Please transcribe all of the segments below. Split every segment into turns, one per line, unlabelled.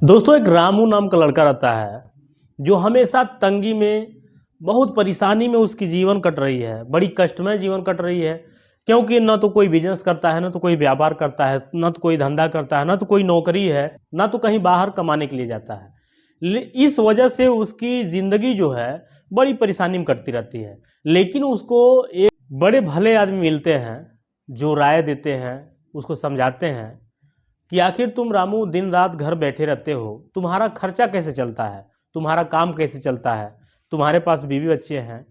दोस्तों, एक रामू नाम का लड़का रहता है जो हमेशा तंगी में, बहुत परेशानी में उसकी जीवन कट रही है। बड़ी कष्टमय जीवन कट रही है, क्योंकि ना तो कोई बिजनेस करता है, ना तो कोई व्यापार करता है, ना तो कोई धंधा करता है, ना तो कोई नौकरी है, ना तो कहीं बाहर कमाने के लिए जाता है। इस वजह से उसकी ज़िंदगी जो है बड़ी परेशानी में कटती रहती है। लेकिन उसको एक बड़े भले आदमी मिलते हैं जो राय देते हैं, उसको समझाते हैं कि आखिर तुम रामू दिन रात घर बैठे रहते हो, तुम्हारा खर्चा कैसे चलता है, तुम्हारा काम कैसे चलता है, तुम्हारे पास बीवी बच्चे हैं,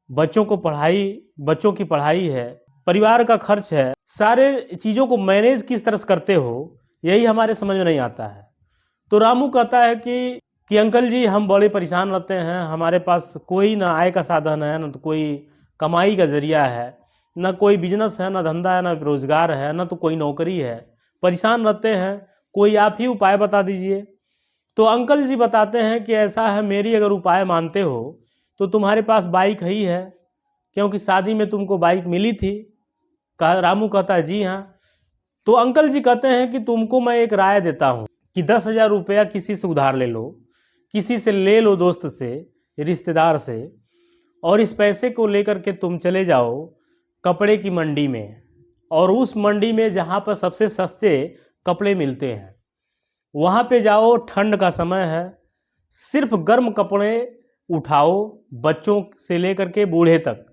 बच्चों की पढ़ाई है, परिवार का खर्च है, सारे चीज़ों को मैनेज किस तरह से करते हो, यही हमारे समझ में नहीं आता है। तो रामू कहता है कि अंकल जी, हम बड़े परेशान रहते हैं, हमारे पास कोई ना आय का साधन है, ना तो कोई कमाई का जरिया है, ना कोई बिजनेस है, ना धंधा है, ना रोजगार है, ना तो कोई नौकरी है, परेशान रहते हैं, कोई आप ही उपाय बता दीजिए। तो अंकल जी बताते हैं कि ऐसा है, मेरी अगर उपाय मानते हो तो तुम्हारे पास बाइक ही है, क्योंकि शादी में तुमको बाइक मिली थी। रामू कहता है जी हाँ। तो अंकल जी कहते हैं कि तुमको मैं एक राय देता हूँ कि 10,000 रुपया किसी से उधार ले लो, किसी से ले लो, दोस्त से, रिश्तेदार से, और इस पैसे को लेकर के तुम चले जाओ कपड़े की मंडी में, और उस मंडी में जहाँ पर सबसे सस्ते कपड़े मिलते हैं वहाँ पे जाओ। ठंड का समय है, सिर्फ गर्म कपड़े उठाओ, बच्चों से लेकर के बूढ़े तक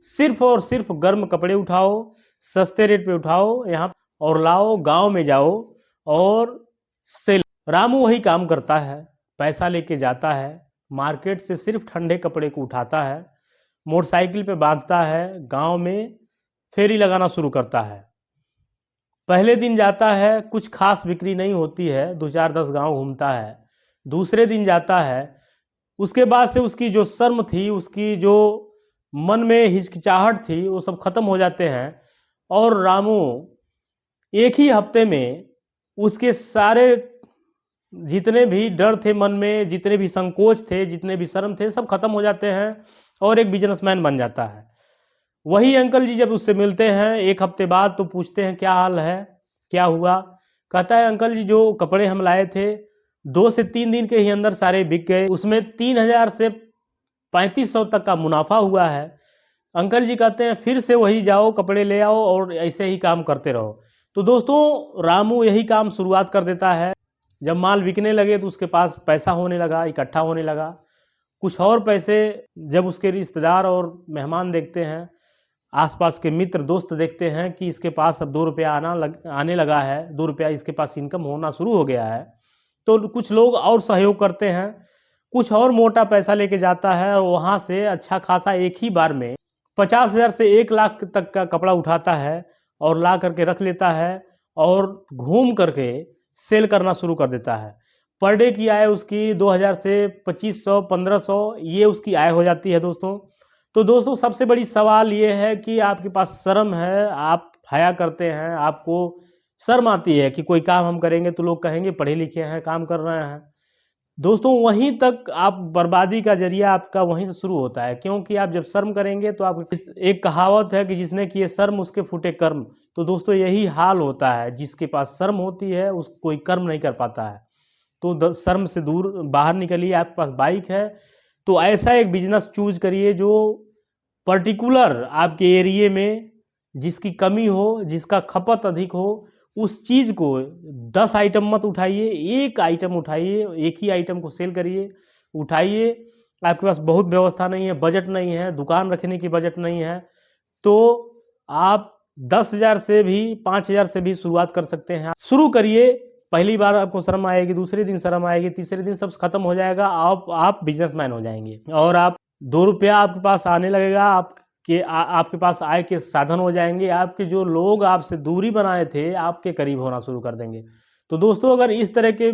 सिर्फ और सिर्फ गर्म कपड़े उठाओ, सस्ते रेट पे उठाओ यहाँ, और लाओ, गांव में जाओ और सेल। रामू वही काम करता है, पैसा लेके जाता है, मार्केट से सिर्फ ठंडे कपड़े को उठाता है, मोटरसाइकिल पे बांधता है, गांव में फेरी लगाना शुरू करता है। पहले दिन जाता है, कुछ खास बिक्री नहीं होती है, 2-4-10 गांव घूमता है। दूसरे दिन जाता है, उसके बाद से उसकी जो शर्म थी, उसकी जो मन में हिचकिचाहट थी, वो सब खत्म हो जाते हैं। और रामू एक ही हफ्ते में उसके सारे जितने भी डर थे मन में, जितने भी संकोच थे, जितने भी शर्म थे, सब खत्म हो जाते हैं और एक बिजनेसमैन बन जाता है। वही अंकल जी जब उससे मिलते हैं एक हफ्ते बाद तो पूछते हैं क्या हाल है, क्या हुआ। कहता है अंकल जी, जो कपड़े हम लाए थे 2 से 3 दिन के ही अंदर सारे बिक गए, उसमें 3,000 से 3,500 तक का मुनाफा हुआ है। अंकल जी कहते हैं फिर से वही जाओ, कपड़े ले आओ और ऐसे ही काम करते रहो। तो दोस्तों, रामू यही काम शुरुआत कर देता है। जब माल बिकने लगे तो उसके पास पैसा होने लगा, इकट्ठा होने लगा। कुछ और पैसे जब उसके रिश्तेदार और मेहमान देखते हैं, आसपास के मित्र दोस्त देखते हैं कि इसके पास अब 2 रुपया आने लगा है, 2 रुपया इसके पास इनकम होना शुरू हो गया है, तो कुछ लोग और सहयोग करते हैं, कुछ और मोटा पैसा लेके जाता है और वहाँ से अच्छा खासा एक ही बार में 50,000 से 1 लाख तक का कपड़ा उठाता है और ला करके रख लेता है और घूम करके सेल करना शुरू कर देता है। पर डे की आय उसकी 2,000 से 2,500, 1,500 ये उसकी आय हो जाती है दोस्तों। तो दोस्तों, सबसे बड़ी सवाल ये है कि आपके पास शर्म है, आप हया करते हैं, आपको शर्म आती है कि कोई काम हम करेंगे तो लोग कहेंगे पढ़े लिखे हैं, काम कर रहे हैं। दोस्तों, वहीं तक आप बर्बादी का जरिया आपका वहीं से शुरू होता है, क्योंकि आप जब शर्म करेंगे तो आप, एक कहावत है कि जिसने किए शर्म उसके फूटे कर्म। तो दोस्तों, यही हाल होता है, जिसके पास शर्म होती है उस कोई कर्म नहीं कर पाता है। तो शर्म से दूर बाहर निकलिए। आपके पास बाइक है तो ऐसा एक बिजनेस चूज करिए जो पर्टिकुलर आपके एरिए में जिसकी कमी हो, जिसका खपत अधिक हो, उस चीज़ को 10 आइटम मत उठाइए, एक आइटम उठाइए, एक ही आइटम को सेल करिए, उठाइए। आपके पास बहुत व्यवस्था नहीं है, बजट नहीं है, दुकान रखने की बजट नहीं है, तो आप 10,000 से भी, 5,000 से भी शुरुआत कर सकते हैं। शुरू करिए, पहली बार आपको शर्म आएगी, दूसरे दिन शर्म आएगी, तीसरे दिन सब खत्म हो जाएगा, आप बिजनेसमैन हो जाएंगे और आप 2 रुपया आपके पास आने लगेगा, आपके पास आय के साधन हो जाएंगे, आपके जो लोग आपसे दूरी बनाए थे आपके करीब होना शुरू कर देंगे। तो दोस्तों, अगर इस तरह के,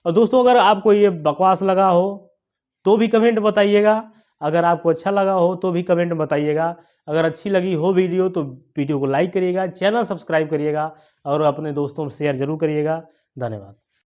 और दोस्तों अगर आपको ये बकवास लगा हो तो भी कमेंट बताइएगा, अगर आपको अच्छा लगा हो तो भी कमेंट बताइएगा। अगर अच्छी लगी हो वीडियो तो वीडियो को लाइक करिएगा, चैनल सब्सक्राइब करिएगा और अपने दोस्तों में शेयर जरूर करिएगा। धन्यवाद।